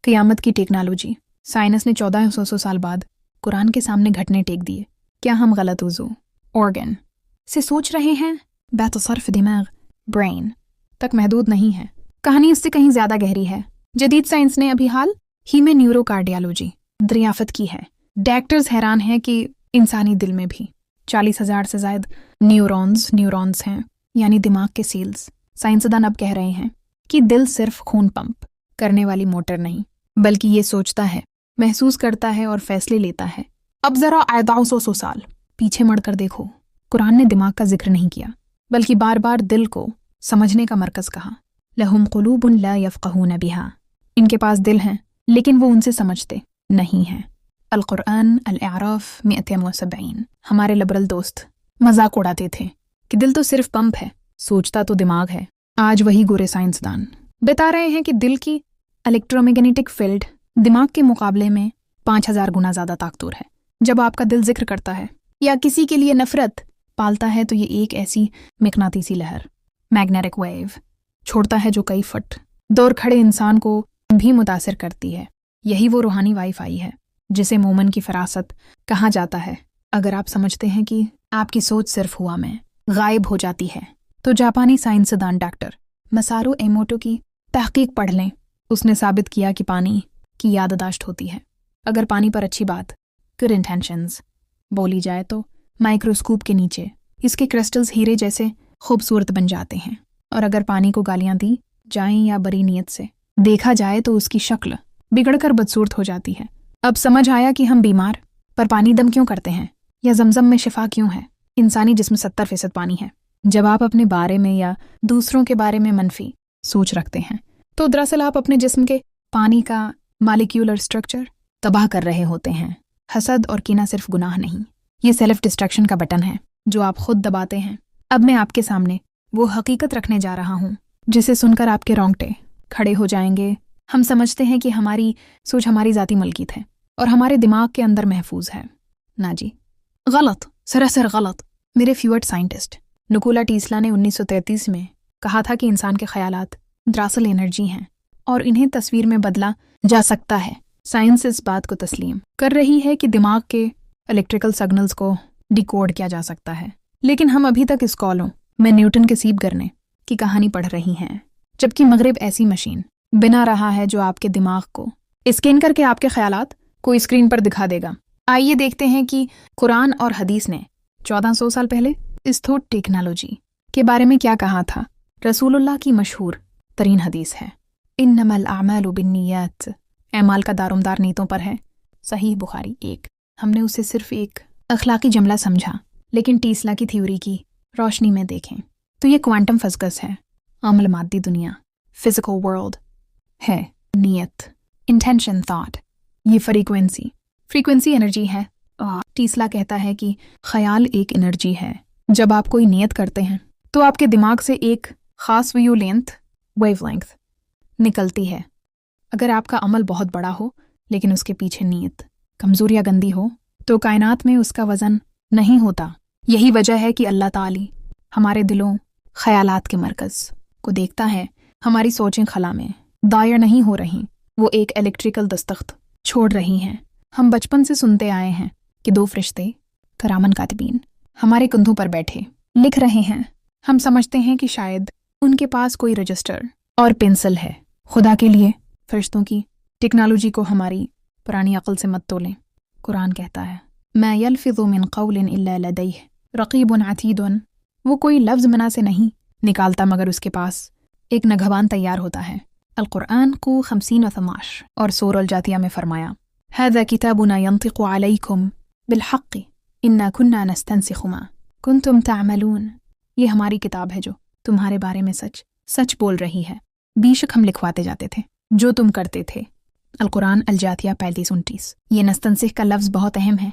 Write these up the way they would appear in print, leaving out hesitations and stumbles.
क़यामत की technology. Science ने 1400 साल बाद कुरान के सामने घटने टेक दिए। क्या हम गलत वज़ू ऑर्गन से सोच रहे हैं? बेतसर्फ दिमाग ब्रेन तक महदूद नहीं है। कहानी इससे कहीं ज़्यादा गहरी है। जदीद साइंस ने अभी हाल ही में न्यूरोकार्डियोलॉजी दरियाफ्त की है। डॉक्टर्स हैरान हैं कि इंसानी दिल में भी 40,000 से ज़ायद न्यूरॉन्स हैं, यानी दिमाग के सेल्स। साइंसदान अब कह रहे हैं कि दिल सिर्फ खून पंप करने वाली मोटर नहीं, बल्कि ये सोचता है, महसूस करता है और फैसले लेता है। अब ज़रा 1400 साल पीछे मुड़कर देखो। कुरान ने दिमाग का जिक्र नहीं किया, बल्कि बार बार दिल को समझने का मरकज़ कहा। लहुम क़ुलूबुन ला यफ़क़हून बिहा, इनके पास दिल हैं लेकिन वो उनसे समझते नहीं हैं। अल-क़ुरआन अल-अराफ 170। हमारे लिबरल दोस्त मजाक उड़ाते थे कि दिल तो सिर्फ पंप है, सोचता तो दिमाग है। आज वही गोरे साइंसदान बता रहे हैं कि दिल की इलेक्ट्रोमैग्नेटिक फील्ड दिमाग के मुकाबले में 5000 गुना ज़्यादा ताकतवर है। जब आपका दिल जिक्र करता है या किसी के लिए नफरत पालता है तो ये एक ऐसी मकनातीसी लहर मैग्नेटिक वेव छोड़ता है जो कई फुट दूर खड़े इंसान को भी मुतासिर करती है। यही वो रूहानी वाईफाई है जिसे मोमन की फरासत कहा जाता है। अगर आप समझते हैं कि आपकी सोच सिर्फ हुआ में गायब हो जाती है तो जापानी साइंसदान डॉक्टर मसारू एमोटो की तहकीक पढ़ लें। उसने साबित किया कि पानी की याददाश्त होती है। अगर पानी पर अच्छी बात गुड इंटेंशंस बोली जाए तो माइक्रोस्कोप के नीचे इसके क्रिस्टल्स हीरे जैसे खूबसूरत बन जाते हैं, और अगर पानी को गालियां दी जाएं या बुरी नीयत से देखा जाए तो उसकी शक्ल बिगड़कर बदसूरत हो जाती है। अब समझ आया कि हम बीमार पर पानी दम क्यों करते हैं, या जमजम में शिफा क्यों है। इंसानी जिस्म 70% पानी है। जब आप अपने बारे में या दूसरों के बारे में मनफी सोच रखते हैं तो दरअसल आप अपने जिस्म के पानी का मॉलिक्यूलर स्ट्रक्चर तबाह कर रहे होते हैं। हसद और कीना सिर्फ गुनाह नहीं, ये सेल्फ डिस्ट्रक्शन का बटन है जो आप खुद दबाते हैं। अब मैं आपके सामने वो हकीकत रखने जा रहा हूँ जिसे सुनकर आपके रोंगटे खड़े हो जाएंगे। हम समझते हैं कि हमारी सोच हमारी ज़ाती मलकीत है और हमारे दिमाग के अंदर महफूज है। ना जी, गलत, सरासर गलत। मेरे फेवरेट साइंटिस्ट निकोला टेस्ला ने 1933 में कहा था कि इंसान के ख्यालात दरअसल एनर्जी हैं और इन्हें तस्वीर में बदला जा सकता है। साइंस इस बात को तस्लीम कर रही है कि दिमाग के इलेक्ट्रिकल सिग्नल्स को डिकोड किया जा सकता है, लेकिन हम अभी तक इस कॉलों में न्यूटन के सीप गिरने की कहानी पढ़ रही हैं, जबकि मगरिब ऐसी मशीन बना रहा है जो आपके दिमाग को स्कैन करके आपके ख्यालात को स्क्रीन पर दिखा देगा। आइए देखते हैं कि कुरान और हदीस ने 1400 साल पहले इस थॉट टेक्नोलॉजी के बारे में क्या कहा था। रसूलुल्लाह की मशहूर तरीन हदीस है, इन्नमल आमालु बिन्नियात, ऐमाल का दारोमदार नीतों पर है। सही बुखारी 1। हमने उसे सिर्फ एक अखलाकी जमला समझा, लेकिन टेस्ला की थ्योरी की रोशनी में देखें तो ये क्वांटम फिजिक्स है। अमल मादी दुनिया फिजिकल वर्ल्ड है, नियत इंटेंशन थॉट ये फ्रीक्वेंसी एनर्जी है। टेस्ला कहता है कि ख्याल एक एनर्जी है। जब आप कोई नियत करते हैं तो आपके दिमाग से एक खास वेवलेंथ निकलती है। अगर आपका अमल बहुत बड़ा हो लेकिन उसके पीछे नीयत कमज़ोर या गंदी हो तो कायनात में उसका वज़न नहीं होता। यही वजह है कि अल्लाह ताली हमारे दिलों ख्यालात के मरकज़ को देखता है। हमारी सोचें खला में दायर नहीं हो रही, वो एक इलेक्ट्रिकल दस्तखत छोड़ रही हैं। हम बचपन से सुनते आए हैं कि 2 फरिश्ते करामन कातिबीन हमारे कंधों पर बैठे लिख रहे हैं। हम समझते हैं कि शायद उनके पास कोई रजिस्टर और पेंसिल है। खुदा के लिए फरिश्तों की टेक्नोलॉजी को हमारी पुरानी अक्ल से मत तोलें। कुरान कहता है, मा यल्फिज़ु मिन क़ौलिन इल्ला लदैह रक़ीबुन अतीदुन, वो कोई लफ्ज़ मना से नहीं निकालता मगर उसके पास एक नगहबान तैयार होता है। अल-कुरान को 50 और सूरह अल-जाथिया में फरमाया, हाज़ा किताबुना यंतिक़ु अलैकुम बिलहक़्क़ि इन्ना कुन्ना नस्तंसिख़ु मा कुन्तुम तअमलून, ये हमारी किताब है जो तुम्हारे बारे में सच बोल रही है। बेशक हम लिखवाते जाते थे जो तुम करते थे। अल-कुरान अल-जाथिया 35-29। ये नस्तंसिख का लफ्ज़ बहुत अहम है।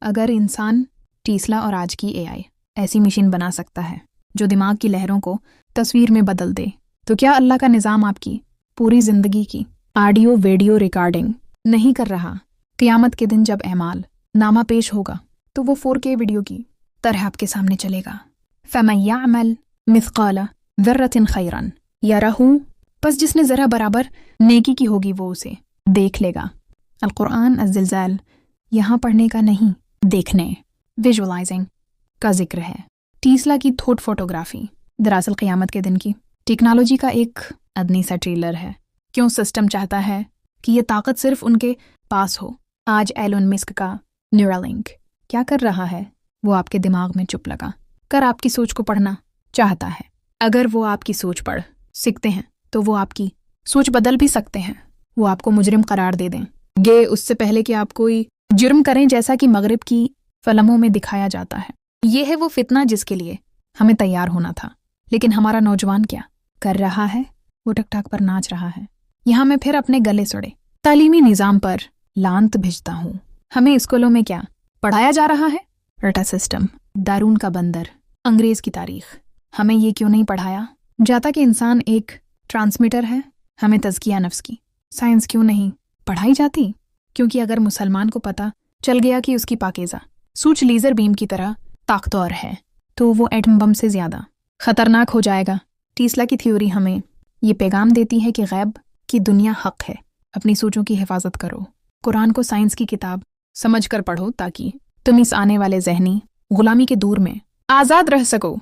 अगर इंसान टेस्ला और आज की AI ऐसी मशीन बना सकता है जो दिमाग की लहरों को तस्वीर में बदल दे, तो क्या अल्लाह का निज़ाम आपकी पूरी ज़िंदगी की ऑडियो वीडियो रिकॉर्डिंग नहीं कर रहा? क़यामत के दिन जब ऐमाल नामा पेश होगा तो वो 4K वीडियो की तरह आपके सामने चलेगा। फ़मन यअमल मिस्क़ाला ज़र्रतिन खैरन यरहू, बस जिसने ज़रा बराबर नेकी की होगी वो उसे دیکھ لے گا۔ القرآن الزلزال یہاں پڑھنے کا نہیں، دیکھنے ویژولائزنگ کا ذکر ہے۔ ٹیسلا کی تھوٹ فوٹوگرافی دراصل قیامت کے دن کی ٹیکنالوجی کا ایک ادنی سا ٹریلر ہے۔ کیوں سسٹم چاہتا ہے کہ یہ طاقت صرف ان کے پاس ہو۔ آج ایلون مسک کا نیورالنک کیا کر رہا ہے؟ وہ آپ کے دماغ میں چپ لگا کر آپ کی سوچ کو پڑھنا چاہتا ہے۔ اگر وہ آپ کی سوچ پڑھ سکتے ہیں تو وہ آپ کی سوچ بدل بھی سکتے ہیں۔ وہ آپ کو مجرم قرار دے دیں گے اس سے پہلے کہ آپ کوئی جرم کریں، جیسا کہ مغرب کی فلموں میں دکھایا جاتا ہے۔ یہ ہے وہ فتنہ جس کے لیے ہمیں تیار ہونا تھا۔ لیکن ہمارا نوجوان کیا کر رہا ہے؟ وہ ٹک ٹاک پر ناچ رہا ہے۔ یہاں میں پھر اپنے گلے سڑے تعلیمی نظام پر لانت بھیجتا ہوں۔ ہمیں اسکولوں میں کیا پڑھایا جا رہا ہے؟ رٹا سسٹم، دارون کا بندر، انگریز کی تاریخ۔ ہمیں یہ کیوں نہیں پڑھایا جاتا کہ انسان ایک ٹرانسمیٹر ہے؟ ہمیں تزکیہ نفس کی سائنس کیوں نہیں پڑھائی جاتی؟ کیونکہ اگر مسلمان کو پتہ چل گیا کہ اس کی پاکیزہ سوچ لیزر بیم کی طرح طاقتور ہے تو وہ ایٹم بم سے زیادہ خطرناک ہو جائے گا۔ ٹیسلا کی تھیوری ہمیں یہ پیغام دیتی ہے کہ غیب کی دنیا حق ہے، اپنی سوچوں کی حفاظت کرو، قرآن کو سائنس کی کتاب سمجھ کر پڑھو تاکہ تم اس آنے والے ذہنی غلامی کے دور میں آزاد رہ سکو۔